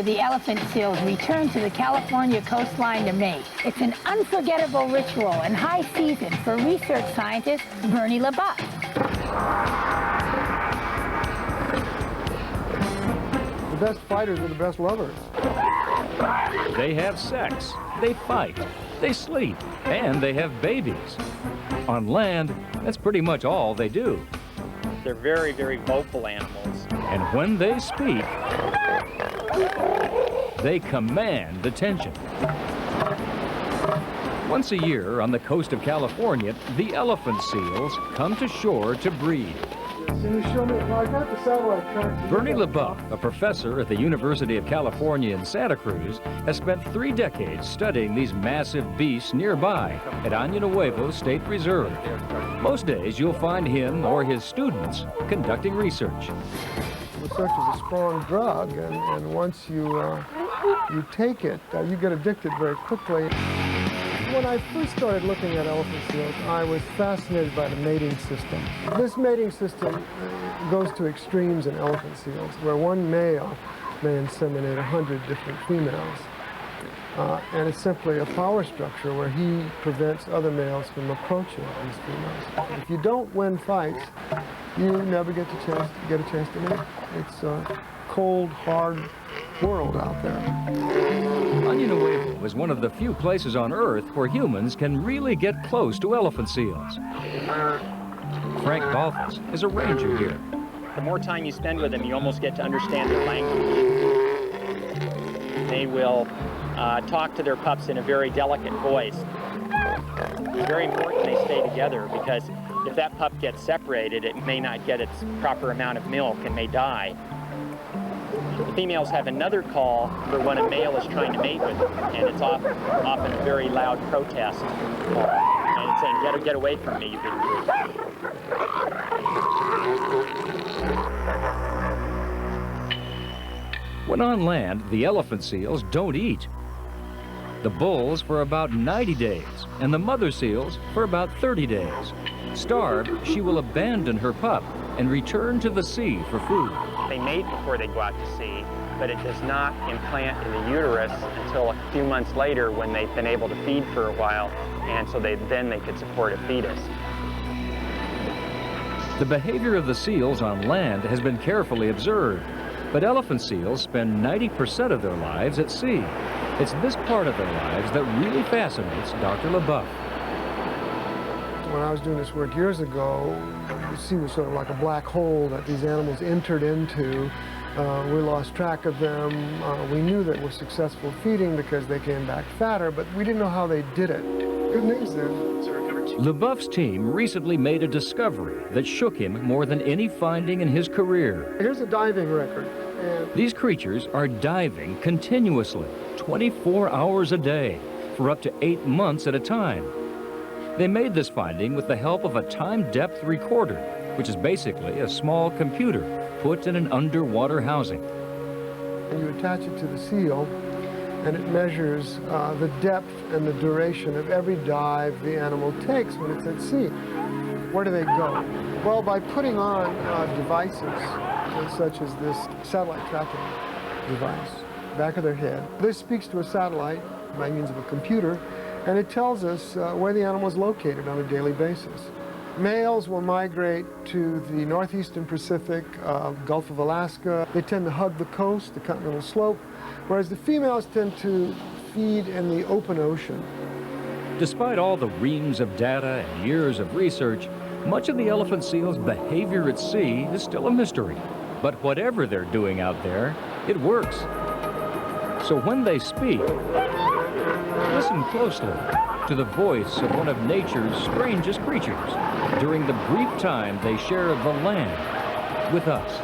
year, the elephant seals return to the California coastline to mate. It's an unforgettable ritual and high season for research scientist Bernie LeBoeuf. The best fighters are the best lovers. They have sex, they fight, they sleep, and they have babies. On land, that's pretty much all they do. They're very, very vocal animals. And when they speak, they command attention. Once a year on the coast of California, the elephant seals come to shore to breed. Can you show me? Well, I got the satellite track. Bernie LeBoeuf, a professor at the University of California in Santa Cruz, has spent 3 decades studying these massive beasts nearby at Año Nuevo State Reserve. Most days you'll find him or his students conducting research. Research is a strong drug, and once you take it, you get addicted very quickly. When I first started looking at elephant seals, I was fascinated by the mating system. This mating system goes to extremes in elephant seals, where one male may inseminate 100 different females. And it's simply a power structure where he prevents other males from approaching these females. If you don't win fights, you never get a chance to mate. It's a cold, hard world out there. Año Nuevo is one of the few places on Earth where humans can really get close to elephant seals. Frank Balthus is a ranger here. The more time you spend with them, you almost get to understand their language. They will talk to their pups in a very delicate voice. It's very important they stay together, because if that pup gets separated, it may not get its proper amount of milk and may die. The females have another call for when a male is trying to mate with them, and it's often a very loud protest call. And it's saying, get away from me, you big brute. When on land, the elephant seals don't eat. The bulls for about 90 days, and the mother seals for about 30 days. Starved, she will abandon her pup and return to the sea for food. They mate before they go out to sea, but it does not implant in the uterus until a few months later, when they've been able to feed for a while, and so then they could support a fetus. The behavior of the seals on land has been carefully observed, but elephant seals spend 90% of their lives at sea. It's this part of their lives that really fascinates Dr. LeBoeuf. When I was doing this work years ago, the sea was sort of like a black hole that these animals entered into. We lost track of them. We knew that were successful feeding because they came back fatter, but we didn't know how they did it. Good news then. LeBoeuf's team recently made a discovery that shook him more than any finding in his career. Here's a diving record. These creatures are diving continuously, 24 hours a day, for up to 8 months at a time. They made this finding with the help of a time depth recorder, which is basically a small computer put in an underwater housing. You attach it to the seal, and it measures the depth and the duration of every dive the animal takes when it's at sea. Where do they go? Well, by putting on devices such as this satellite tracking device, back of their head. This speaks to a satellite by means of a computer, and it tells us where the animal is located on a daily basis. Males will migrate to the northeastern Pacific, Gulf of Alaska. They tend to hug the coast, the continental slope, whereas the females tend to feed in the open ocean. Despite all the reams of data and years of research, much of the elephant seal's behavior at sea is still a mystery. But whatever they're doing out there, it works. So when they speak, listen closely to the voice of one of nature's strangest creatures during the brief time they share the land with us.